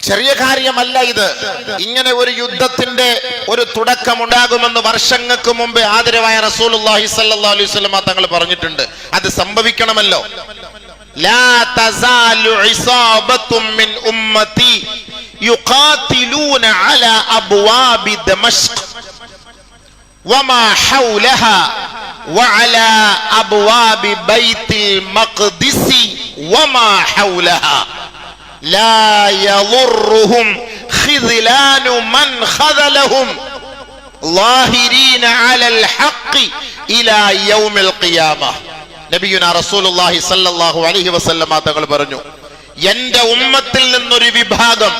ചെറിയ കാര്യമല്ല ഇത്. ഇങ്ങനെ ഒരു യുദ്ധത്തിന്റെ ഒരു തുടക്കമുണ്ടാകുമെന്ന് വർഷങ്ങൾക്ക് മുമ്പ് ആദരവായ റസൂലുള്ളാഹി സ്വല്ലല്ലാഹു അലൈഹി വസല്ലം തങ്ങൾ പറഞ്ഞിട്ടുണ്ട്. അത് സംഭവിക്കണമല്ലോ. ലാ തസാലു ഇസാബത്തും മിൻ ഉമ്മത്തി യുഖാതിലൂന അലാ അബ്വാബി ദമശ്ക് വമാ ഹൗലഹാ വഅലാ അബ്വാബി ബൈത്തുൽ മഖ്ദിസ് വമാ ഹൗലഹാ ലാ യളുറുഹും ഖിദ്ലാനു മൻ ഖദലഹും ളാഹിരീന അലൽ ഹഖ് ഇലാ യൗമിൽ ഖിയാമah. നബിയുനാ റസൂലുള്ളാഹി സ്വല്ലല്ലാഹു അലൈഹി വസല്ലം തങ്ങൾ പറഞ്ഞു, എന്റെ ഉമ്മത്തിൽ നിന്നൊരു വിഭാഗം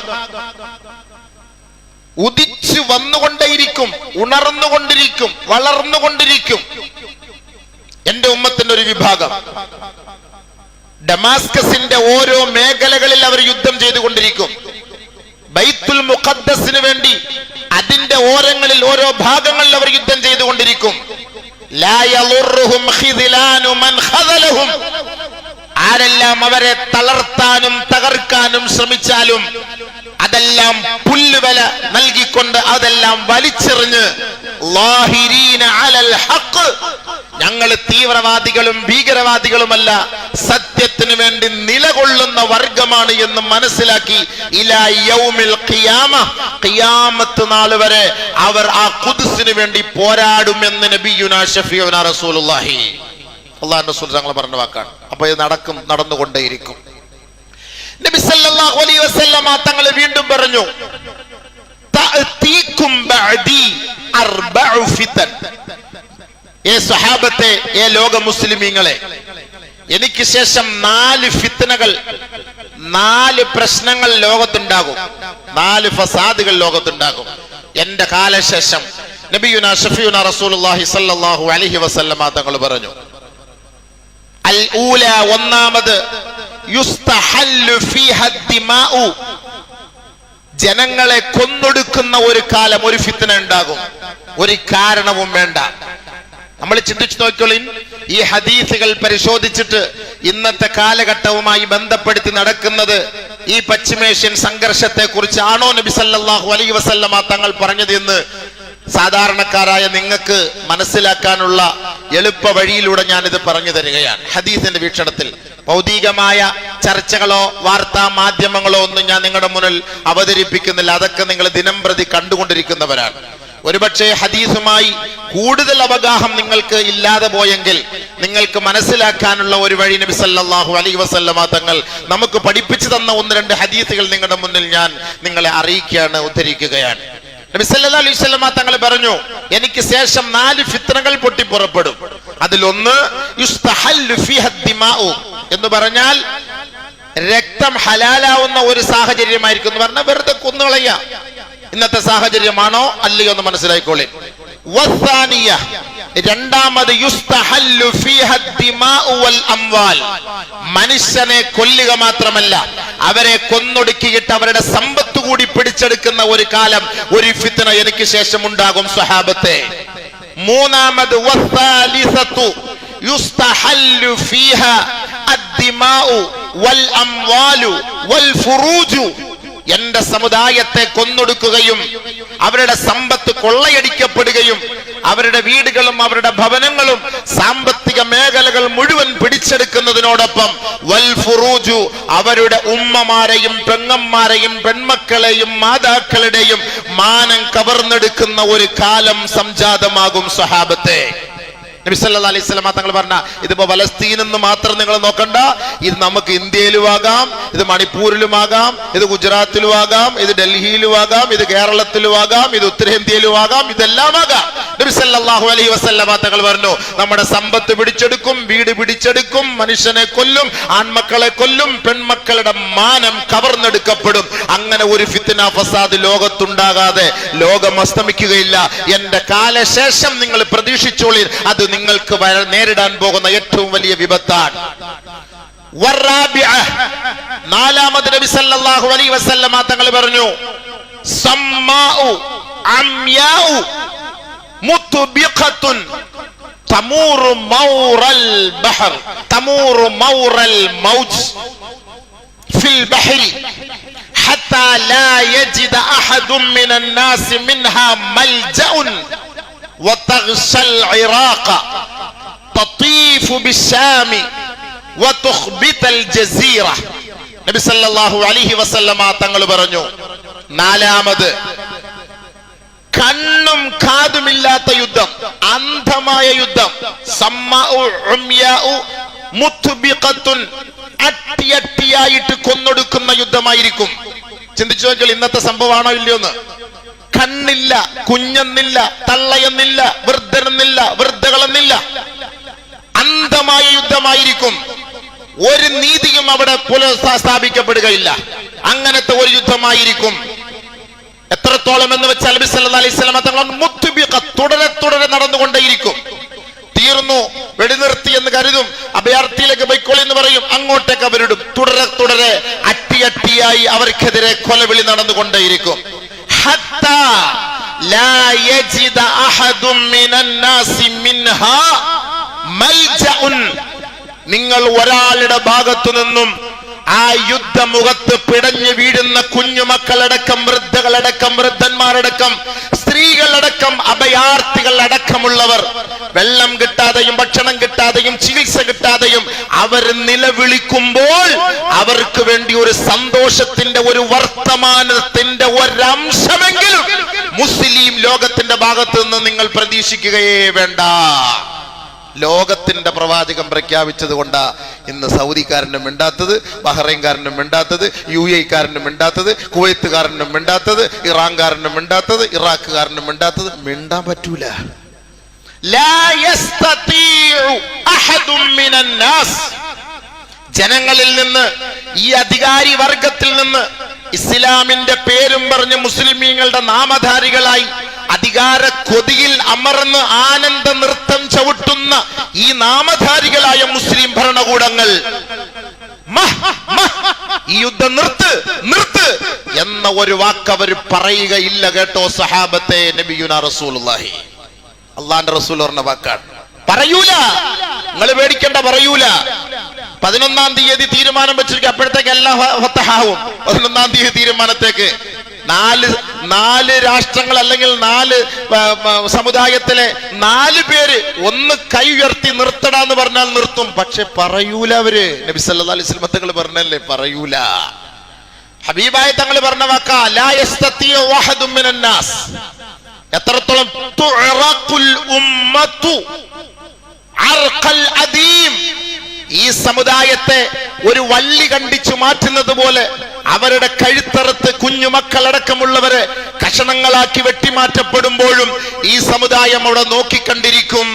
ഉദിച്ചു വന്നുകൊണ്ടേയിരിക്കും, ഉണർന്നുകൊണ്ടിരിക്കും, വളർന്നുകൊണ്ടിരിക്കും. എന്റെ ഉമ്മത്തിന്റെ ഒരു വിഭാഗം ഡമാസ്കസിന്റെ ഓരോ മേഖലകളിൽ അവർ യുദ്ധം ചെയ്തുകൊണ്ടിരിക്കും. ബൈത്തുൽ മുഖദ്ദസിന് വേണ്ടി അതിന്റെ ഓരങ്ങളിൽ ഓരോ ഭാഗങ്ങളിൽ അവർ യുദ്ധം ചെയ്തുകൊണ്ടിരിക്കും. ലാ യളുറുഹും ഖിദ്ലാനു മൻ ഖദലഹും. ആരെല്ലാം അവരെ തളർത്താനും തകർക്കാനും ശ്രമിച്ചാലും അതെല്ലാം പുല്ലുവില നൽകിക്കൊണ്ട് അതെല്ലാം വലിച്ചെറിഞ്ഞ് ളാഹിരീന അലൽ ഹഖ്, ഞങ്ങൾ തീവ്രവാദികളും ഭീകരവാദികളുമല്ല, സത്യത്തിന് വേണ്ടി നിലകൊള്ളുന്ന വർഗമാണ് എന്ന് മനസ്സിലാക്കി ഇലാ യൗമിൽ ഖിയാമah, ഖിയാമത്ത് നാൾ വരെ അവർ ആ ഖുദ്സിന് വേണ്ടി പോരാടുമെന്ന് നബിയുനാ ഷഫീഉനാ റസൂലുള്ളാഹി അല്ലാഹുവിന്റെ റസൂൽ തങ്ങൾ പറഞ്ഞ വാക്കാണ്. അപ്പോൾ ഇത് നടന്നുകൊണ്ടേയിരിക്കും. നബി സല്ലല്ലാഹു അലൈഹി വസല്ലം തങ്ങൾ വീണ്ടും പറഞ്ഞു, തഅതീകും ബഅദി അർബഉ ഫിതൻ. ഏ സ്വഹാബത്തെ, ഏ ലോക മുസ്ലിമീങ്ങളെ, എനിക്ക് ശേഷം 4 ഫിത്നകൾ, 4 പ്രശ്നങ്ങൾ ലോകത്തുണ്ടാകും, 4 ഫസാദുകൾ ലോകത്തുണ്ടാകും എന്റെ കാലശേഷം. നബിയുനാ ഷഫീഉനാ റസൂലുള്ളാഹി സ്വല്ലല്ലാഹു അലൈഹി വസല്ലം തങ്ങൾ പറഞ്ഞു, അൽ ഊല, ഒന്നാമത് യുസ്തഹല്ലു ഫീഹാ ദിമാഉ, ജനങ്ങളെ കൊന്നൊടുക്കുന്ന ഒരു കാലം, ഒരു ഫിത്ന ഉണ്ടാകും, ഒരു കാരണവും വേണ്ട. നമ്മൾ ചിന്തിച്ചു നോക്കിയോളിൻ, ഈ ഹദീസുകൾ പരിശോധിച്ചിട്ട് ഇന്നത്തെ കാലഘട്ടവുമായി ബന്ധപ്പെടുത്തി നടക്കുന്നത് ഈ പശ്ചിമേഷ്യൻ സംഘർഷത്തെ കുറിച്ചാണോ നബി സല്ലല്ലാഹു അലൈഹി വസല്ലം തങ്ങൾ പറഞ്ഞത് എന്ന് സാധാരണക്കാരായ നിങ്ങൾക്ക് മനസ്സിലാക്കാനുള്ള എളുപ്പ വഴിയിലൂടെ ഞാനിത് പറഞ്ഞു തരികയാണ്. ഹദീസിന്റെ വീക്ഷണത്തിൽ ഭൗതികമായ ചർച്ചകളോ വാർത്താ മാധ്യമങ്ങളോ ഒന്നും ഞാൻ നിങ്ങളുടെ മുന്നിൽ അവതരിപ്പിക്കുന്നില്ല. അതൊക്കെ നിങ്ങൾ ദിനം പ്രതി കണ്ടുകൊണ്ടിരിക്കുന്നവരാണ്. ഒരുപക്ഷെ ഹദീസുമായി കൂടുതൽ അവഗാഹം നിങ്ങൾക്ക് ഇല്ലാതെ പോയെങ്കിൽ നിങ്ങൾക്ക് മനസ്സിലാക്കാനുള്ള ഒരു വഴി നബി സല്ലല്ലാഹു അലൈഹി വസല്ലം തങ്ങൾ നമുക്ക് പഠിപ്പിച്ചു തന്ന 1-2 ഹദീസുകൾ നിങ്ങളുടെ മുന്നിൽ ഞാൻ നിങ്ങളെ അറിയിക്കുകയാണ്, ഉദ്ധരിക്കുകയാണ്. നബി സല്ലല്ലാഹു അലൈഹി വസല്ലം തങ്ങൾ പറഞ്ഞു, എനിക്ക് ശേഷം 4 ഫിത്നകൾ പൊട്ടിപ്പുറപ്പെടും. അതിലൊന്ന് യുസ്തഹല്ലു ഫീഹാ ദിമാഉ എന്ന് പറഞ്ഞാൽ രക്തം ഹലാലാവുന്ന ഒരു സാഹചര്യമായിരിക്കും എന്ന് പറഞ്ഞാൽ വെറുതെ കൊന്നുകളയ. ഇന്നത്തെ സാഹചര്യമാണോ അല്ലയോ എന്ന് മനസ്സിലായിക്കോളെ. വസാനിയ, രണ്ടാമത് യുസ്തഹല്ലു ഫീഹാ ദിമാഉ വൽ അംവാൽ, മനുഷ്യനെ കൊല്ലുക മാത്രമല്ല അവരെ കൊന്നൊടുക്കിയിട്ട് അവരുടെ സമ്പത്ത് കൂടി പിടിച്ചെടുക്കുന്ന ഒരു കാലം, ഒരു ഫിത്ന എനിക്ക് ശേഷം ഉണ്ടാകും സ്വഹാബത്തെ. മൂന്നാമത് വസാലിസതു യുസ്തഹല്ലു ഫീഹാ അദ്ദിമാഉ വൽ അംവാലു വൽ ഫുറൂജു, എന്റെ സമുദായത്തെ കൊന്നൊടുക്കുകയും അവരുടെ സമ്പത്ത് കൊള്ളയടിക്കപ്പെടുകയും അവരുടെ വീടുകളും അവരുടെ ഭവനങ്ങളും സാമ്പത്തിക മേഖലകൾ മുഴുവൻ പിടിച്ചെടുക്കുന്നതിനോടൊപ്പം വൽ ഫുറൂജു, അവരുടെ ഉമ്മമാരെയും പെങ്ങന്മാരെയും പെൺമക്കളെയും മാതാക്കളുടെയും മാനം കവർന്നെടുക്കുന്ന ഒരു കാലം സംജാതമാകും സ്വഹാബത്തെ. നബി സല്ലല്ലാഹു അലൈഹി വസല്ലം തങ്ങൾ പറഞ്ഞ, ഇതിപ്പോ ഫലസ്തീൻ എന്ന് മാത്രം നിങ്ങൾ നോക്കണ്ട, ഇത് നമുക്ക് ഇന്ത്യയിലും ആകാം, ഇത് മണിപ്പൂരിലും ആകാം, ഇത് ഗുജറാത്തിലും ആകാം, ഇത് ഡൽഹിയിലും ആകാം, ഇത് കേരളത്തിലും ആകാം, ഇത് ഉത്തരേന്ത്യയിലും ആകാം, ഇതെല്ലാം ആകാം. നബി സല്ലല്ലാഹു അലൈഹി വസല്ലം തങ്ങൾ പറഞ്ഞു, നമ്മുടെ സമ്പത്ത് പിടിച്ചെടുക്കും, വീട് പിടിച്ചെടുക്കും, മനുഷ്യനെ കൊല്ലും, ആൺമക്കളെ കൊല്ലും, പെൺമക്കളുടെ മാനം കവർന്നെടുക്കപ്പെടും. അങ്ങനെ ഒരു ഫിത്ന ഫസാദ് ലോകത്തുണ്ടാകാതെ ലോകം അസ്തമിക്കുകയില്ല. എന്റെ കാലശേഷം നിങ്ങൾ പ്രതീക്ഷിച്ചോളി, അത് നിങ്ങൾക്ക് നേരിടാൻ പോകുന്ന ഏറ്റവും വലിയ വിപത്താണ്. നാലാമത് നബി സല്ലല്ലാഹു അലൈഹി വസല്ലം തങ്ങൾ പറഞ്ഞു, സമ്മാഉ അംയാഉ മുത്ബിഖത്തുൻ തമൂറു മൗറൽ ബഹർ തമൂറു മൗറൽ മൗജ് ഫിൽ ബഹരി حتى لا يجد أحد من الناس منها ملجأ وتغشى العراق تطيف بالشام وتخبت الجزيرة. നബി സല്ലല്ലാഹു അലൈഹി വസല്ലമ തങ്ങൾ പറഞ്ഞു, നാലാമത് കണ്ണും കാതുമില്ലാത്ത യുദ്ധം, അന്ധമായ യുദ്ധം, അട്ടിയട്ടിയായിട്ട് കൊന്നൊടുക്കുന്ന യുദ്ധമായിരിക്കും. ചിന്തിച്ചു നോക്കിയാൽ ഇന്നത്തെ സംഭവമാണോ ഇല്ലയോന്ന്. കണ്ണില്ല, കുഞ്ഞെന്നില്ല, തള്ളയെന്നില്ല, വൃദ്ധനെന്നില്ല, വൃദ്ധകളെന്നില്ല, അന്ധമായ യുദ്ധമായിരിക്കും. ഒരു നീതിയും അവിടെ പുനഃസ്ഥാപിക്കപ്പെടുകയില്ല. അങ്ങനത്തെ ഒരു യുദ്ധമായിരിക്കും. എത്രത്തോളം എന്ന് വെച്ചാൽ നബി സല്ലല്ലാഹു അലൈഹി വസല്ലം തങ്ങൾ മുത്തുബിഖ, തുടരെ തുടരെ നടന്നുകൊണ്ടേയിരിക്കും. തീർന്നു, വെടിനിർത്തി എന്ന് കരുതും, അഭയാർത്ഥിയിലേക്ക് ബൈക്കോളി എന്ന് പറയും, അങ്ങോട്ടേക്ക് അവരിടും. തുടരെ തുടരെ അട്ടിയട്ടിയായി അവർക്കെതിരെ കൊലവിളി നടന്നുകൊണ്ടേയിരിക്കും. ഹത്താ ലാ യജിദ അഹദും മിനൻ നാസി മിൻഹാ മൽജഉൻ. നിങ്ങൾ ഒരാളുടെ ഭാഗത്തു നിന്നും ആ യുദ്ധമുഖത്ത് പിടഞ്ഞു വീഴുന്ന കുഞ്ഞുമക്കളടക്കം, വൃദ്ധകളടക്കം, വൃദ്ധന്മാരടക്കം, സ്ത്രീകളടക്കം, അഭയാർത്ഥികൾ അടക്കമുള്ളവർ വെള്ളം കിട്ടാതെയും ഭക്ഷണം കിട്ടാതെയും ചികിത്സ കിട്ടാതെയും അവർ നിലവിളിക്കുമ്പോൾ അവർക്ക് വേണ്ടി ഒരു സന്തോഷത്തിന്റെ, ഒരു വർത്തമാനത്തിന്റെ ഒരംശമെങ്കിലും മുസ്ലിം ലോകത്തിന്റെ ഭാഗത്ത് നിന്ന് നിങ്ങൾ പ്രതീക്ഷിക്കുകയേ വേണ്ട. ലോകത്തിന്റെ പ്രവാചകം പ്രഖ്യാപിച്ചത് കൊണ്ടാ ഇന്ന് സൗദിക്കാരനും മിണ്ടാത്തത്, ബഹ്റൈൻകാരനും മിണ്ടാത്തത്, UAE-കാരനും മിണ്ടാത്തത്, കുവൈത്തുകാരനും മിണ്ടാത്തത്, ഇറാൻകാരനും മിണ്ടാത്തത്, ഇറാഖുകാരനും മിണ്ടാത്തത്. മിണ്ടാൻ പറ്റൂല. ജനങ്ങളിൽ നിന്ന്, ഈ അധികാരി വർഗത്തിൽ നിന്ന്, ഇസ്ലാമിന്റെ പേരും പറഞ്ഞ് മുസ്ലിമീങ്ങളുടെ നാമധാരികളായി അധികാര കൊതിയിൽ അമർന്ന് ആനന്ദ നൃത്തം ചവിട്ടുന്ന ഈ നാമധാരികളായ മുസ്ലിം ഭരണകൂടങ്ങൾ ഈ യുദ്ധം നിർത്ത് നിർത്ത് എന്ന ഒരു വാക്ക് അവർ പറയുകയില്ല. കേട്ടോ സഹാബത്തെ, നബിയുനാ റസൂലുള്ളാഹി, അള്ളാന്റെ റസൂൽ പറഞ്ഞ വാക്കാണ്. പറയൂല, നിങ്ങൾ പേടിക്കണ്ട, പറയൂല. 11-ാം തീയതി തീരുമാനം വെച്ചിരിക്കും, അപ്പോഴത്തേക്ക് എല്ലാം ഫതഹാവും. 11-ാം തീയതി തീരുമാനത്തേക്ക് നാല് രാഷ്ട്രങ്ങൾ അല്ലെങ്കിൽ 4 സമുദായത്തിലെ 4 പേര് ഒന്ന് കൈ ഉയർത്തി നിർത്തടാന്ന് പറഞ്ഞാൽ നിർത്തും. പക്ഷെ പറയൂല അവര്. നബി സല്ലല്ലാഹു അലൈഹി വസല്ലം തങ്ങൾ പറഞ്ഞല്ലേ, പറയൂല. ഹബീബായ തങ്ങൾ പറഞ്ഞ വാക്കാ, ലാ യസ്തതിഉ വഹദും മിനൻ നാസ്. എത്രത്തോളം തുഅറഖുൽ ഉമ്മത്തു അർഖൽ അദീം. ഈ സമുദായത്തെ ഒരു വള്ളി കണ്ടിച്ചു മാറ്റുന്നത് പോലെ അവരുടെ കഴുത്തറുത്ത് കുഞ്ഞുമക്കളടക്കമുള്ളവരെ കഷണങ്ങളാക്കി വെട്ടിമാറ്റപ്പെടുമ്പോഴും ഈ സമുദായം അവിടെ നോക്കിക്കണ്ടിരിക്കും.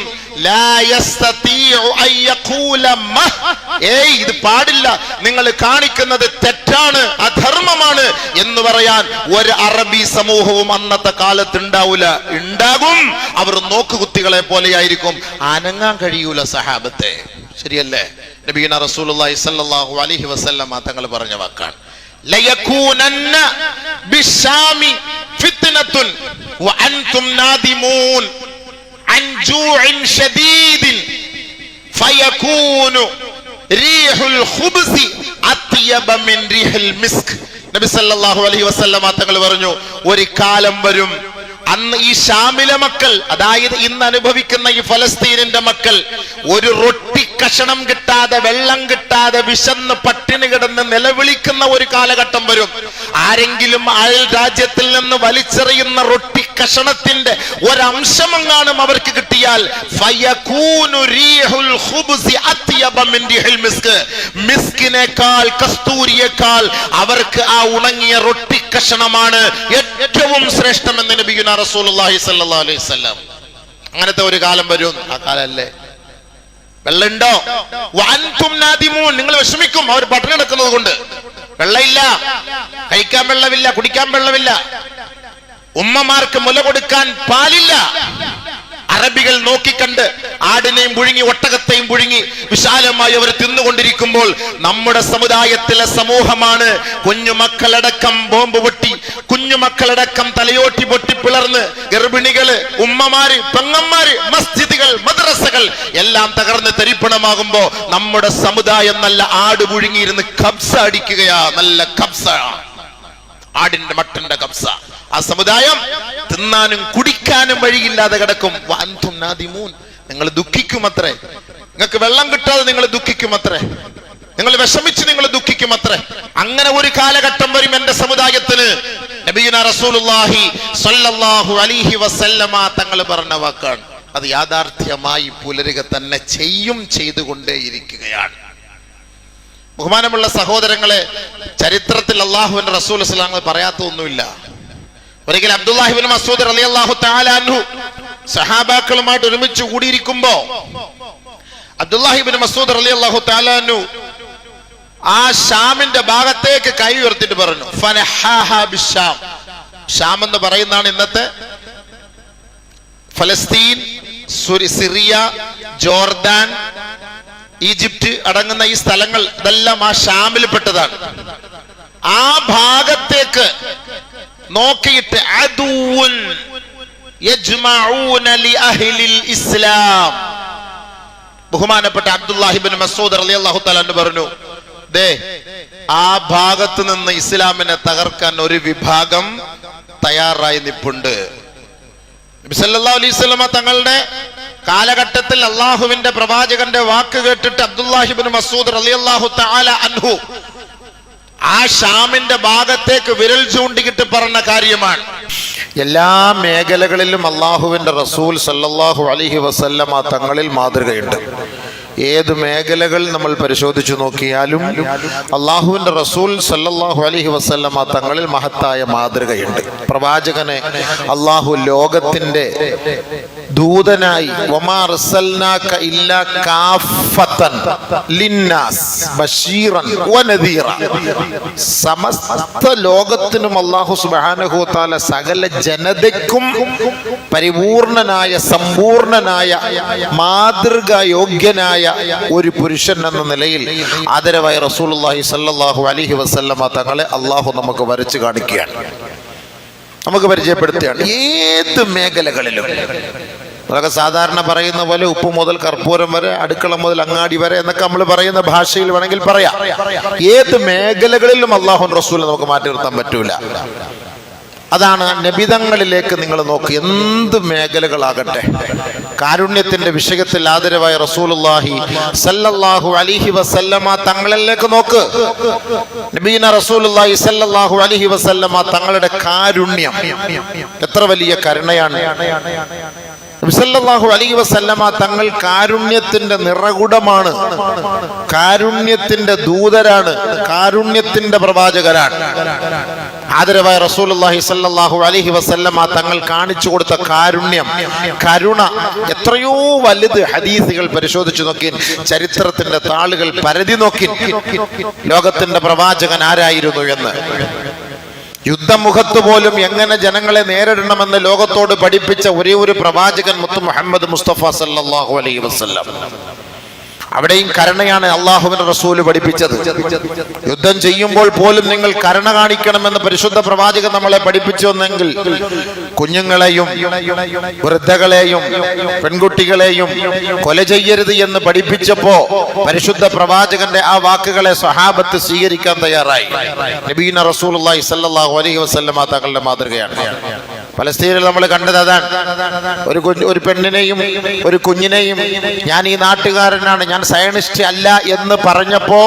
ഇത് പാടില്ല, നിങ്ങൾ കാണിക്കുന്നത് തെറ്റാണ്, അധർമ്മമാണ് എന്ന് പറയാൻ ഒരു അറബി സമൂഹവും അന്നത്തെ കാലത്ത് ഉണ്ടാവൂല. ഉണ്ടാകും, അവർ നോക്കുകുത്തികളെ പോലെയായിരിക്കും. അനങ്ങാൻ കഴിയൂല സഹാബത്തെ. ശരിയല്ലേ? നബിയുനാ റസൂലുള്ളാഹി സ്വല്ലല്ലാഹു അലൈഹി വസല്ലം തങ്ങൾ പറഞ്ഞ വാക്കാണ്, ലയകൂനന്ന ബിശാമി ഫിത്നത്തുൻ വഅൻതും നാദിമൂൻ അൻ ജൂഇൻ ശദീദിൻ ഫയകൂനു റീഹുൽ ഖുബ്സി അത്യബ മിൻ റീഹിൽ മിസ്ക്. നബി സല്ലല്ലാഹു അലൈഹി വസല്ലം തങ്ങൾ പറഞ്ഞു, ഒരു കാലം വരും, അന്ന് ഈ ഷാമിലെ മക്കൾ, അതായത് ഇന്ന് അനുഭവിക്കുന്ന ഈ ഫലസ്തീനിന്റെ മക്കൾ, ഒരു റൊട്ടി കഷണം കിട്ടാതെ, വെള്ളം കിട്ടാതെ, വിശന്ന് പട്ടിണി കിടന്ന് നിലവിളിക്കുന്ന ഒരു കാലഘട്ടം വരും. ആരെങ്കിലും അയൽ രാജ്യത്തിൽ നിന്ന് വലിച്ചെറിയുന്ന റൊട്ടി കഷണത്തിന്റെ ഒരംശമെങ്ങാനും അവർക്ക് കിട്ടിയാൽ മിസ്കിനേക്കാൾ, കസ്തൂരിയേക്കാൾ അവർക്ക് ആ ഉണങ്ങിയ റൊട്ടി കഷണമാണ് ഏറ്റവും ശ്രേഷ്ഠമെന്ന് നബിയുനാ റസൂലുള്ളാഹി സ്വല്ലല്ലാഹു അലൈഹി വസല്ലം. അങ്ങനത്തെ ഒരു കാലം വരും. ആ കാലല്ലേ? വെള്ളമുണ്ടോ? വഅൻതും നാദിമൂൻ, നിങ്ങൾ വിഷമിക്കും, അവർ പട്ടിണി കിടക്കുന്നത് കൊണ്ട്. വെള്ളമില്ല, കഴിക്കാൻ വെള്ളമില്ല, കുടിക്കാൻ വെള്ളമില്ല, ഉമ്മമാർക്ക് മുല കൊടുക്കാൻ പാലില്ല. അറബികൾ നോക്കിക്കണ്ട് ആടിനെയും പുഴുങ്ങി ഒട്ടകത്തെയും പുഴുങ്ങി വിശാലമായി അവർ തിന്നുകൊണ്ടിരിക്കുമ്പോൾ നമ്മുടെ സമുദായത്തിലെ സമൂഹമാണ് കുഞ്ഞുമക്കളടക്കം ബോംബ് പൊട്ടി, കുഞ്ഞുമക്കളടക്കം തലയോട്ടി പൊട്ടി പിളർന്ന്, ഗർഭിണികള്, ഉമ്മമാര്, പെങ്ങന്മാര്, മസ്ജിദുകൾ, മദ്രസകൾ എല്ലാം തകർന്ന് തരിപ്പണമാകുമ്പോ നമ്മുടെ സമുദായം നല്ല ആട് പുഴുങ്ങിയിരുന്ന് കബ്സ അടിക്കുകയാ. നല്ല കബ്സ. ആടിന്റെ മട്ടന്റെ കബ്സ. ആ സമുദായം തിന്നാനും കുടിക്കാനും വഴിയില്ലാതെ കിടക്കും. വഅൻതും നാദിമൂൻ, നിങ്ങൾ ദുഃഖിക്കുമത്രേ. നിങ്ങൾക്ക് വെള്ളം കിട്ടാതെ നിങ്ങൾ ദുഃഖിക്കുമത്രേ, നിങ്ങൾ വിഷമിച്ച് നിങ്ങൾ ദുഃഖിക്കുമത്രേ. അങ്ങനെ ഒരു കാലഘട്ടം വരും എന്റെ സമുദായത്തിന്. നബിയുനാ റസൂലുള്ളാഹി സ്വല്ലല്ലാഹു അലൈഹി വസല്ലമ തങ്ങൾ പറഞ്ഞ വാക്കാണ്. അത് യാഥാർത്ഥ്യമായി പുലരുക തന്നെ ചെയ്യും, ചെയ്തുകൊണ്ടേയിരിക്കുകയാണ്. ബഹുമാനമുള്ള സഹോദരങ്ങളെ, ചരിത്രത്തിൽ അള്ളാഹുവിന്റെ റസൂൽ സ്വല്ലല്ലാഹു അലൈഹി വസല്ലം പറയാത്തൊന്നുമില്ല. ഒരിക്കൽ അബ്ദുല്ലാഹി ഇബ്നു മസ്ഊദ് റളിയല്ലാഹു തആല അൻഹു സഹാബാക്കളുമായിട്ട് ഒരുമിച്ച് കൂടിയിരിക്കുമ്പോ അബ്ദുല്ലാഹി ഇബ്നു മസ്ഊദ് റളിയല്ലാഹു തആല അൻഹു ആ ഷാമിന്റെ ഭാഗത്തേക്ക് കൈ ഉയർത്തിട്ട് പറഞ്ഞു, ഫനഹാഹ ബിശ്ശാം. ഷാം എന്ന് പറയുന്നതാണ് ഇന്നത്തെ ഫലസ്തീൻ, സിറിയ, ജോർദാൻ, ഈജിപ്റ്റ് അടങ്ങുന്ന ഈ സ്ഥലങ്ങൾ ഇതെല്ലാം ആ ഷാമിൽ പെട്ടതാണ്. ആ ഭാഗത്തേക്ക് നോക്കിയിട്ട് അദുവുൻ യജ്മഊന ലിഅഹ്ലിൽ ഇസ്ലാം. ബഹുമാനപ്പെട്ട അബ്ദുല്ലാഹി ഇബ്നു മസ്ഊദ് റളിയല്ലാഹു തആല അൻഹു പറഞ്ഞു, ദേ ആ ഭാഗത്ത് നിന്ന് ഇസ്ലാമിനെ തകർക്കാൻ ഒരു വിഭാഗം തയ്യാറായി നിൽപ്പുണ്ട്. നബി സല്ലല്ലാഹു അലൈഹി വസല്ലമ തങ്ങളുടെ കാലഘട്ടത്തിൽ അള്ളാഹുവിന്റെ പ്രവാചകന്റെ വാക്ക് കേട്ടിട്ട് അബ്ദുല്ലാഹി ഇബ്നു മസ്ഊദ് റളിയല്ലാഹു തആല അൻഹു ആ ഷാമിന്റെ ഭാഗത്തേക്ക് വിരൽ ചൂണ്ടിക്കിട്ട് പറഞ്ഞ കാര്യമാണ്. എല്ലാ മേഖലകളിലും അള്ളാഹുവിന്റെ റസൂൽ സല്ലല്ലാഹു അലൈഹി വസല്ലമ തങ്ങളിൽ മാതൃകയുണ്ട്. ഏത് മേഖലകൾ നമ്മൾ പരിശോധിച്ചു നോക്കിയാലും അള്ളാഹുവിന്റെ റസൂൽ സല്ലല്ലാഹു അലൈഹി വസല്ലമ തങ്ങളിൽ മഹത്തായ മാതൃകയുണ്ട്. പ്രവാചകനെ അള്ളാഹു ലോകത്തിന്റെ ദൂതനായി വമാ അർസൽനാക ഇല്ലാ കാഫത്തൻ ലിന്നാസ് ബശീറൻ വനദീറ, സമസ്ത ലോകത്തിനും അല്ലാഹു സുബ്ഹാനഹു വ തആല സകല ജനതയ്ക്കും പരിപൂർണനായ സമ്പൂർണനായ മാതൃകാ യോഗ്യനായ ഒരു പുരുഷൻ എന്ന നിലയിൽ ആദരവായ റസൂലുള്ളാഹി സ്വല്ലല്ലാഹു അലൈഹി വസല്ലമ തങ്ങളെ അല്ലാഹു നമുക്ക് വരച്ചു കാണിക്കുകയാണ്, നമുക്ക് പരിചയപ്പെടുത്തുകയാണ്. ഏത് മേഖലകളിലും അതൊക്കെ സാധാരണ പറയുന്ന പോലെ ഉപ്പ് മുതൽ കർപ്പൂരം വരെ, അടുക്കള മുതൽ അങ്ങാടി വരെ എന്നൊക്കെ നമ്മൾ പറയുന്ന ഭാഷയിൽ വേണമെങ്കിൽ പറയാം. ഏത് മേഖലകളിലും അല്ലാഹു റസൂലിനെ നമുക്ക് മാറ്റി നിർത്താൻ പറ്റൂല. അതാണ് നബിതങ്ങളിലേക്ക് നിങ്ങൾ നോക്ക്. എന്ത് മേഖലകളാകട്ടെ, കാരുണ്യത്തിന്റെ വിഷയത്തിൽ ആദരവായ റസൂലുള്ളാഹി സല്ലല്ലാഹു അലൈഹി വസല്ലമ തങ്ങളിലേക്ക് നോക്ക്. നബീന റസൂലുള്ളാഹി സല്ലല്ലാഹു അലൈഹി വസല്ലമ തങ്ങളുടെ കാരുണ്യം എത്ര വലിയ കരുണയാണ്. നബി സല്ലല്ലാഹു അലൈഹി വസല്ലമ തങ്ങൾ കാരുണ്യത്തിന്റെ നിറകുടമാണ്, കാരുണ്യത്തിന്റെ ദൂതരാണ്, കാരുണ്യത്തിന്റെ പ്രവാചകരാണ്. ആദരവായ റസൂലുള്ളാഹി സ്വല്ലല്ലാഹു അലൈഹി വസല്ലമ തങ്ങൾ കാണിച്ചു കൊടുത്ത കാരുണ്യം, കരുണ എത്രയോ വലുത്. ഹദീസുകൾ പരിശോധിച്ചു നോക്കി, ചരിത്രത്തിന്റെ താളുകൾ പരതി നോക്കി, ലോകത്തിന്റെ പ്രവാചകൻ ആരായിരുന്നു എന്ന്. യുദ്ധമുഖത്ത് പോലും എങ്ങനെ ജനങ്ങളെ നേരിടണമെന്ന് ലോകത്തോട് പഠിപ്പിച്ച ഒരേ ഒരു പ്രവാചകൻ മുത്ത് മുഹമ്മദ് മുസ്തഫ സല്ലല്ലാഹു അലൈഹി വസല്ലം. അവിടെയും കരുണയാണ് അള്ളാഹുവിന്റെ റസൂല് പഠിപ്പിച്ചത്. യുദ്ധം ചെയ്യുമ്പോൾ പോലും നിങ്ങൾ കരുണ കാണിക്കണമെന്ന് പരിശുദ്ധ പ്രവാചകൻ നമ്മളെ പഠിപ്പിച്ചു എന്നെങ്കിൽ കുഞ്ഞുങ്ങളെയും വൃദ്ധകളെയും പെൺകുട്ടികളെയും കൊല ചെയ്യരുത് എന്ന് പഠിപ്പിച്ചപ്പോ പരിശുദ്ധ പ്രവാചകന്റെ ആ വാക്കുകളെ സ്വഹാബത്ത് സ്വീകരിക്കാൻ തയ്യാറായി. നബീന റസൂലുള്ളാഹി സ്വല്ലല്ലാഹു അലൈഹി വസല്ലമ തങ്ങളുടെ മാതൃകയാണ്. ഫലസ്തീനിൽ നമ്മൾ കണ്ടത് അതാണ്. ഒരു പെണ്ണിനെയും ഒരു കുഞ്ഞിനെയും ഞാൻ ഈ നാട്ടുകാരനാണ്, ഞാൻ സയനിസ്റ്റ് അല്ല എന്ന് പറഞ്ഞപ്പോ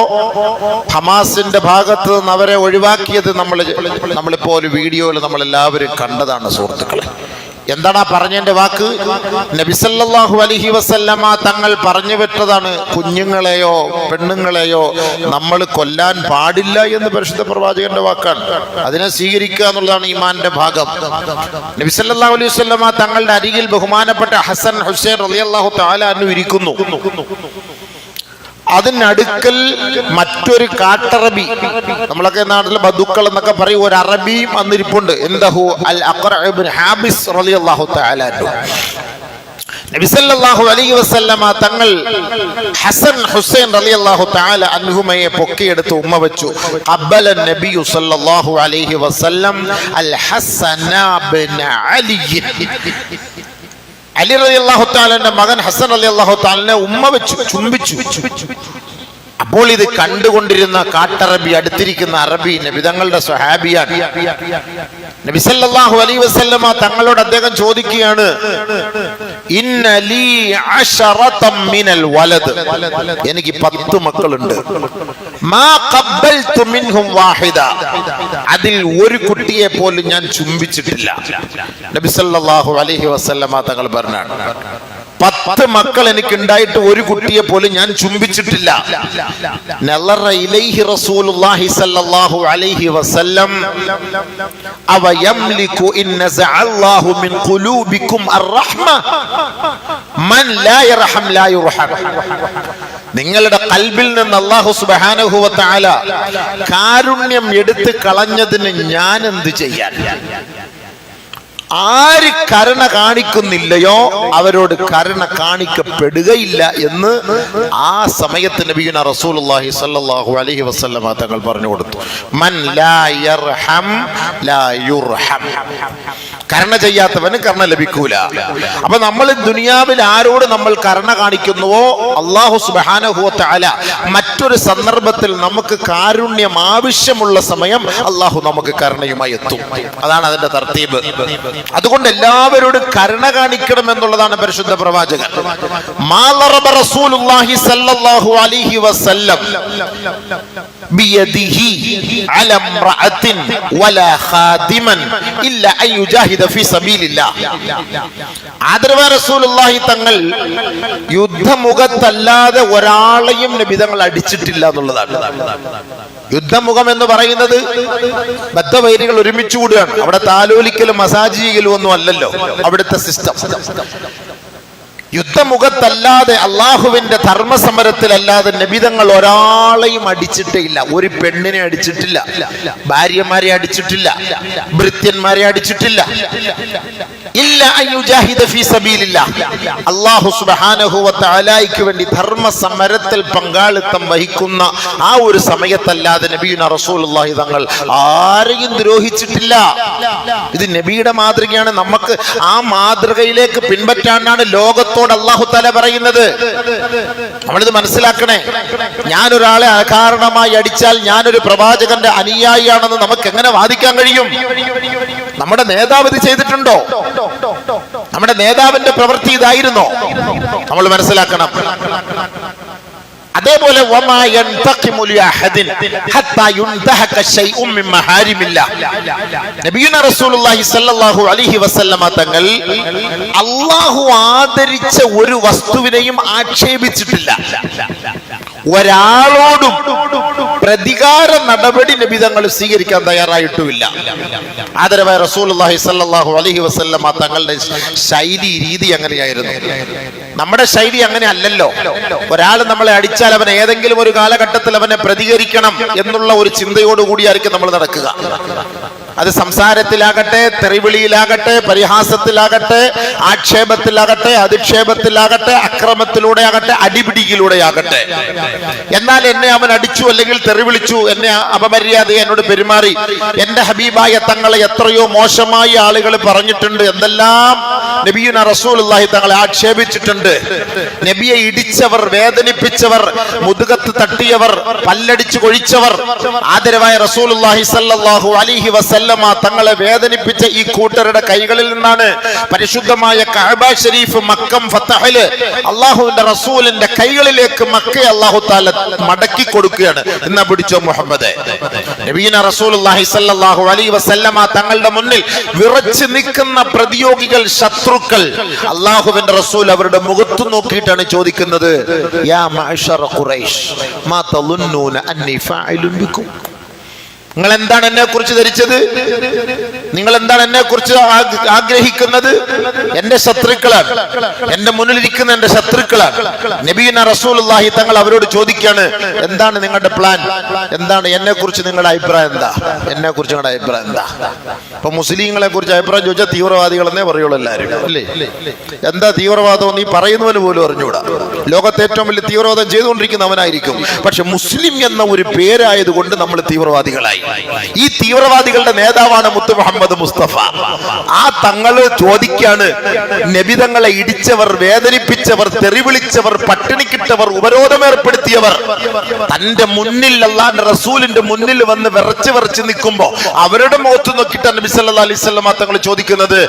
ഹമാസിന്റെ ഭാഗത്ത് നിന്ന് അവരെ ഒഴിവാക്കിയത് നമ്മളിപ്പോ ഒരു വീഡിയോയിൽ നമ്മൾ എല്ലാവരും കണ്ടതാണ് സുഹൃത്തുക്കളെ. എന്താണ് ആ പറഞ്ഞതിന്റെ വാക്ക്? നബി സല്ലല്ലാഹു അലൈഹി വസല്ലമ തങ്ങൾ പറഞ്ഞു വിട്ടതാണ്, കുഞ്ഞുങ്ങളെയോ പെണ്ണുങ്ങളെയോ നമ്മൾ കൊല്ലാൻ പാടില്ല എന്ന് പരിശുദ്ധ പ്രവാചകന്റെ വാക്കാണ്. അതിനെ സ്വീകരിക്കുക എന്നുള്ളതാണ് ഈമാന്റെ ഭാഗം. നബി സല്ലല്ലാഹു അലൈഹി വസല്ലമ തങ്ങളുടെ അരികിൽ ബഹുമാനപ്പെട്ട ഹസൻ ഹുസൈൻ റളിയല്ലാഹു തആല അൻഹു ഇരിക്കുന്നു. അതിനടുക്കൽ മറ്റൊരു കാട്ടറബി, നമ്മളൊക്കെ നാട്ടിലെ ബദുക്കൾ എന്നൊക്കെ പറയും, ഒരു അറബിയും അന്നിരിപ്പുണ്ട്. എന്തഹു അൽ അഖ്റ ഇബ്നു ഹാബിസ് റളിയല്ലാഹു തആല അൻഹു. നബി സല്ലല്ലാഹു അലൈഹി വസല്ലമ തങ്ങൾ ഹസൻ ഹുസൈൻ റളിയല്ലാഹു തആല അൻഹുമയെ പൊക്കിയെടുത്ത് ഉമ്മ വെച്ചു. ഖബ്ബല നബി സല്ലല്ലാഹു അലൈഹി വസല്ലം അൽ ഹസന ഇബ്നു അലി. അലി റളിയല്ലാഹു തആലയുടെ മകൻ ഹസൻ റളിയല്ലാഹു തആലനെ ഉമ്മ വെച്ചു, ചുംബിച്ചു. അപ്പോൾ ഇത് കണ്ടുകൊണ്ടിരുന്ന കാട്ടറബി, അടുത്തിരിക്കുന്ന അറബി നബിതങ്ങളുടെ സ്വഹാബിയാണ്. നബി സല്ലല്ലാഹു അലൈഹി വസല്ലമ തങ്ങളോട് അദ്ദേഹം ചോദിക്കുകയാണ്, ഇന്ന ലീ അശറതം മിനൽ വലദ്, എനിക്ക് 10 മക്കളുണ്ട്. മാ ഖബ്ബൽതു മിൻഹും വാഹിദ, അതിൽ ഒരു കുട്ടിയെ പോലും ഞാൻ ചുംബിച്ചിട്ടില്ല. നബി സല്ലല്ലാഹു അലൈഹി വസല്ലമ തങ്ങൾ പറഞ്ഞാണ്, 10 മക്കൾ എനിക്ക് ഉണ്ടായിട്ട് ഒരു കുട്ടിയെ പോലും ഞാൻ ചുംബിച്ചിട്ടില്ല. നളറ ഇലൈഹി റസൂലുള്ളാഹി സ്വല്ലല്ലാഹു അലൈഹി വസല്ലം അവ യംലികു ഇൻ നസഅല്ലാഹു മിൻ ഖുലൂബികും അർറഹ്മ മൻ ലാ യർഹം ലാ യുർഹം. നിങ്ങളുടെ ഖൽബിൽ നിന്ന് അല്ലാഹു സുബ്ഹാനഹു വ തആല കാരുണ്യം എടുത്തു കളഞ്ഞതിന് ഞാൻ എന്ത് ചെയ്യാൻ? ആര് കരുണ കാണിക്കുന്നില്ലയോ അവരോട് കരുണ കാണിക്കപ്പെടുകയില്ല എന്ന് ആ സമയത്ത് നബിയുനാ റസൂലുള്ളാഹി സ്വല്ലല്ലാഹു അലൈഹി വസല്ലമ തങ്ങൾ പറഞ്ഞു കൊടുത്തു. മൻ ലാ യർഹം ലാ യുർഹം, കരുണ ചെയ്യാത്തവന് കരുണ ലഭിക്കൂല. അപ്പൊ നമ്മൾ ദുനിയാവിൽ ആരോട് നമ്മൾ കരുണ കാണിക്കുന്നുവോ അല്ലാഹു സുബ്ഹാനഹു വ തആല മറ്റൊരു സന്ദർഭത്തിൽ നമുക്ക് കാരുണ്യം ആവശ്യമുള്ള സമയം അല്ലാഹു നമുക്ക് കരുണയുമായി എത്തും. അതാണ് അതിന്റെ തർത്തീബ്. അതുകൊണ്ട് എല്ലാവരോടും കരുണ കാണിക്കണം എന്നുള്ളതാണ് പരിശുദ്ധ പ്രവാചകൻ. മാലറബ റസൂലുള്ളാഹി സ്വല്ലല്ലാഹു അലൈഹി വസല്ലം ബിയദിഹി അലാ ഇംറഅത്തിൻ വലാ ഖാദിമൻ ഇല്ല അൻ യുജാഹിദ ഫീ സബീലില്ലാഹ്. ആദരവായ റസൂലുള്ളാഹി തങ്ങൾ യുദ്ധമുഖത്തല്ലാതെ ഒരാളെയും നബി തങ്ങൾ അടിച്ചിട്ടില്ല എന്നുള്ളതാണ്. യുദ്ധമുഖം എന്ന് പറയുന്നത് ബദ്ധവൈരികൾ ഒരുമിച്ച് കൂടുകയാണ്. അവിടെ താലോലിക്കലും മസാജ് ചെയ്യലും ഒന്നും അല്ലല്ലോ അവിടുത്തെ സിസ്റ്റം. യുദ്ധമുഖത്തല്ലാതെ അള്ളാഹുവിന്റെ ധർമ്മസമരത്തിലല്ലാതെ നബിതങ്ങൾ ഒരാളെയും അടിച്ചിട്ടേ ഇല്ല. ഒരു പെണ്ണിനെ അടിച്ചിട്ടില്ല, ഭാര്യമാരെ അടിച്ചിട്ടില്ല, ഭൃത്യന്മാരെ അടിച്ചിട്ടില്ല. ഇല്ല അൻ യുജാഹിദ ഫീ സബീലില്ലാഹ്. അല്ലാഹു സുബ്ഹാനഹു വ തആലയ്ക്ക് വേണ്ടി ധർമ്മസമരത്തിൽ പങ്കാളിത്തം വഹിക്കുന്ന ആ ഒരു സമയത്തല്ലാതെ നബിയുനാ റസൂലുള്ളാഹി തങ്ങൾ ആരെയും ദ്രോഹിച്ചിട്ടില്ല. ഇത് നബിയുടെ മാതൃകയാണ്. നമുക്ക് ആ മാതൃകയിലേക്ക് പിൻപറ്റാനാണ് ലോകത്തോട് അല്ലാഹു തആല പറയുന്നത്. നമ്മളിത് മനസ്സിലാക്കണേ. ഞാനൊരാളെ അകാരണമായി അടിച്ചാൽ ഞാനൊരു പ്രവാചകന്റെ അനുയായിയാണെന്ന് നമുക്ക് എങ്ങനെ വാദിക്കാൻ കഴിയും? നമ്മുടെ നേതാവ് ഇത് ചെയ്തിട്ടുണ്ടോ? നമ്മുടെ നേതാവിന്റെ പ്രവൃത്തി ഇതായിരുന്നോ? നമ്മൾ മനസ്സിലാക്കണം. അതേപോലെ നബിയുനാ റസൂലുള്ളാഹി സ്വല്ലല്ലാഹു അലൈഹി വസല്ലമ തങ്ങൾ അല്ലാഹു ആദരിച്ച ഒരു വസ്തുവിനെയും ആക്ഷേപിച്ചിട്ടില്ല. ഒരാളോടും പ്രതികാര നടപടി നബി തങ്ങൾ സ്വീകരിക്കാൻ തയ്യാറായിട്ടുമില്ല. ആദരവായ റസൂലുള്ളാഹി സ്വല്ലല്ലാഹു അലൈഹി വസല്ലമ തങ്ങളുടെ ശൈലി രീതി അങ്ങനെയായിരുന്നു. നമ്മുടെ ശൈലി അങ്ങനെ അല്ലല്ലോ. ഒരാൾ നമ്മളെ അടിച്ചാൽ അവൻ ഏതെങ്കിലും ഒരു കാലഘട്ടത്തിൽ അവനെ പ്രതികരിക്കണം എന്നുള്ള ഒരു ചിന്തയോടുകൂടിയായിരിക്കും നമ്മൾ നടക്കുക. അത് സംസാരത്തിലാകട്ടെ, തെറിവിളിയിലാകട്ടെ, പരിഹാസത്തിലാകട്ടെ, ആക്ഷേപത്തിലാകട്ടെ, അധിക്ഷേപത്തിലാകട്ടെ, അക്രമത്തിലൂടെ ആകട്ടെ, അടിപിടിയിലൂടെയാകട്ടെ. എന്നാൽ എന്നെ അവൻ അടിച്ചു, അല്ലെങ്കിൽ തെറിവിളിച്ചു, എന്നെ അപമര്യാദയെ എന്നോട് പെരുമാറി, എന്റെ ഹബീബായ തങ്ങളെ എത്രയോ മോശമായി ആളുകൾ പറഞ്ഞിട്ടുണ്ട്, എന്തെല്ലാം നബിയുനാ റസൂലുള്ളാഹി തങ്ങളെ ആക്ഷേപിച്ചിട്ടുണ്ട്. നബിയെ ഇടിച്ചവർ, വേദനിപ്പിച്ചവർ, മുതുകത്ത് തട്ടിയവർ, പല്ലടിച്ചു കൊഴിച്ചവർ, ആദരവായ റസൂലുള്ളാഹി സ്വല്ലല്ലാഹു അലൈഹി വസല്ലമ തങ്ങളെ വേദനിപ്പിച്ച ഈ കൂട്ടരുടെ കൈകളിൽ നിന്നാണ് പരിശുദ്ധമായ കഅബ ശരീഫ് മക്കം ഫതഹില് അല്ലാഹുവിന്റെ റസൂലിന്റെ കൈകളിലേക്ക് മക്കയെ അല്ലാഹു തആല മടക്കി കൊടുക്കുകയാണ്. എന്നാ പിടിച്ചോ മുഹമ്മദേ. നബിയുനാ റസൂലുള്ളാഹി സ്വല്ലല്ലാഹു അലൈഹി വസല്ലമ തങ്ങളുടെ മുന്നിൽ വിറച്ചു നിൽക്കുന്ന പ്രതിയോഗികൾ, ശത്രുക്കൾ, അല്ലാഹുവിന്റെ റസൂൽ അവരുടെ മുഖത്ത് നോക്കിയിട്ടാണ് ചോദിക്കുന്നത്, യാ മഅ്ശറ ഖുറൈശ് മാ തളുന്നൂന അന്നി ഫാഇലുൻ ബിക്കും. നിങ്ങൾ എന്താണ് എന്നെ കുറിച്ച് ധരിച്ചത്? നിങ്ങൾ എന്താണ് എന്നെ കുറിച്ച് ആഗ്രഹിക്കുന്നത്? എന്റെ ശത്രുക്കളാണ്, എന്റെ മുന്നിലിരിക്കുന്ന എന്റെ ശത്രുക്കളാണ്. നബിയുനാ റസൂലുള്ളാഹി തങ്ങൾ അവരോട് ചോദിക്കുകയാണ്, എന്താണ് നിങ്ങളുടെ പ്ലാൻ? എന്താണ് എന്നെ കുറിച്ച് നിങ്ങളുടെ അഭിപ്രായം? എന്താ എന്നെ കുറിച്ച് നിങ്ങളുടെ അഭിപ്രായം എന്താ? ഇപ്പൊ മുസ്ലിങ്ങളെ കുറിച്ച് അഭിപ്രായം ചോദിച്ചാൽ തീവ്രവാദികളെന്നേ പറയുള്ളൂ എല്ലാവരും, അല്ലേ? എന്താ തീവ്രവാദം നീ പറയുന്നവന് പോലും അറിഞ്ഞൂടാ. ലോകത്തെ ഏറ്റവും വലിയ തീവ്രവാദം ചെയ്തുകൊണ്ടിരിക്കുന്നവനായിരിക്കും, പക്ഷെ മുസ്ലിം എന്ന ഒരു പേരായതുകൊണ്ട് നമ്മൾ തീവ്രവാദികളായി. ഈ തീവ്രവാദികളുടെ നേതാവാണ് മുത്തു മുഹമ്മദ് മുസ്തഫ. ആ തങ്ങള് ചോദിക്കാണ്, നബിതങ്ങളെ ഇടിച്ചവർ, വേദനിപ്പിച്ചവർ, തെറിവിളിച്ചവർ, പട്ടിണിക്കിട്ടവർ, ഉപരോധമേർപ്പെടുത്തിയവർ തന്റെ മുന്നിൽ, അല്ലാഹുവിന്റെ റസൂലിന്റെ മുന്നിൽ വന്ന് വിറച്ച് നിൽക്കുമ്പോ അവരുടെ മുഖത്ത് നോക്കിയിട്ട് നബി സല്ലല്ലാഹു അലൈഹി വസല്ലം തങ്ങൾ ചോദിക്കുന്നത്,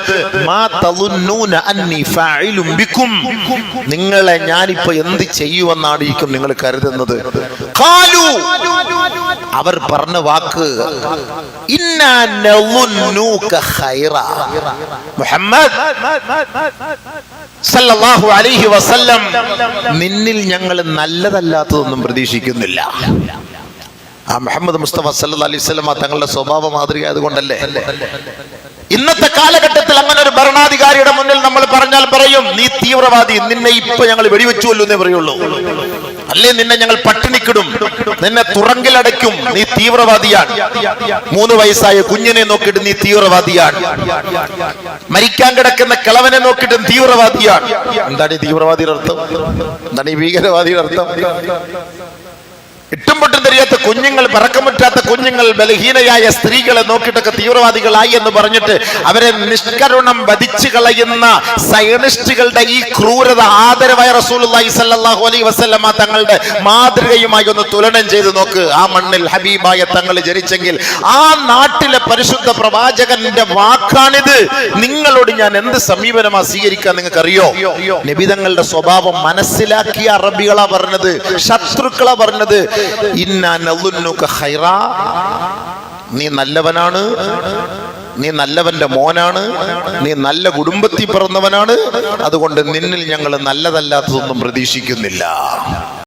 മാ തളുന്നൂന അന്നി ഫാഇലും ബിക്കും, നിങ്ങളെ ഞാനിപ്പോ എന്ത് ചെയ്യുമെന്നായിരിക്കും നിങ്ങൾ കരുതുന്നത്? ഖാലു, അവർ പറഞ്ഞ വാക്ക്, ഇന്നാ നളുന്നൂക ഖൈറ, മുഹമ്മദ് സല്ലല്ലാഹു അലൈഹി വസല്ലം നിന്നിൽ ഞങ്ങൾ നല്ലതല്ലാത്തതൊന്നും പ്രതീക്ഷിക്കുന്നില്ല. ആ മുഹമ്മദ് മുസ്തഫ സല്ലല്ലാഹു അലൈഹി വസല്ലം തങ്ങളുടെ സ്വഭാവ മാതൃക ആയതുകൊണ്ടല്ലേ. ഇന്നത്തെ കാലഘട്ടത്തിൽ അങ്ങനെ ഒരു ഭരണാധികാരിയുടെ മുന്നിൽ നമ്മൾ പറഞ്ഞാൽ പറയും, നീ തീവ്രവാദി, നിന്നെ ഇപ്പൊ ഞങ്ങൾ വെടിവെച്ചു എന്നേ പറയുള്ളൂ, അല്ലേ നിന്നെ ഞങ്ങൾ പട്ടിണിക്കിടും, നിന്നെ തുറങ്കിലടയ്ക്കും, നീ തീവ്രവാദിയാണ്. 3 വയസ്സായ കുഞ്ഞിനെ നോക്കിയിട്ട് നീ തീവ്രവാദിയാണ്, മരിക്കാൻ കിടക്കുന്ന കിളവനെ നോക്കിയിട്ട് തീവ്രവാദിയാണ്. എന്താണ് ഈ തീവ്രവാദിയുടെ അർത്ഥം? എന്താണ് ഈ ഭീകരവാദിയുടെ അർത്ഥം? ഇട്ടും പൊട്ടും തെരിയാത്ത കുഞ്ഞുങ്ങൾ, പറക്കമുറ്റാത്ത കുഞ്ഞുങ്ങൾ, ബലഹീനയായ സ്ത്രീകളെ നോക്കിയിട്ടൊക്കെ തീവ്രവാദികളായി എന്ന് പറഞ്ഞിട്ട് അവരെ നിഷ്കരുണം വധിച്ചു കളയുന്ന സയനിസ്റ്റുകളുടെ ഈ ക്രൂരത ആദരവായ റസൂലുള്ളാഹി സ്വല്ലല്ലാഹു അലൈഹി വസല്ലമ തങ്ങളുടെ മാതൃകയുമായി ഒന്ന് തുലനം ചെയ്ത് നോക്ക്. ആ മണ്ണിൽ ഹബീബായ തങ്ങൾ ജനിച്ചെങ്കിൽ ആ നാട്ടിലെ പരിശുദ്ധ പ്രവാചകന്റെ വാക്കാണിത്. നിങ്ങളോട് ഞാൻ എന്ത് സമീപനമാ സ്വീകരിക്കാൻ നിങ്ങൾക്കറിയോ? നബിതങ്ങളുടെ സ്വഭാവം മനസ്സിലാക്കിയ അറബികളാ പറഞ്ഞത്, ശത്രുക്കളാ പറഞ്ഞത്, ഇന്നാ നളുന്നുക ഖൈറാ, നീ നല്ലവനാണ്, നീ നല്ലവന്റെ മോനാണ്, നീ നല്ല കുടുംബത്തിൽ പിറന്നവനാണ്, അതുകൊണ്ട് നിന്നിൽ ഞങ്ങൾ നല്ലതല്ലാത്തതൊന്നും പ്രതീക്ഷിക്കുന്നില്ല.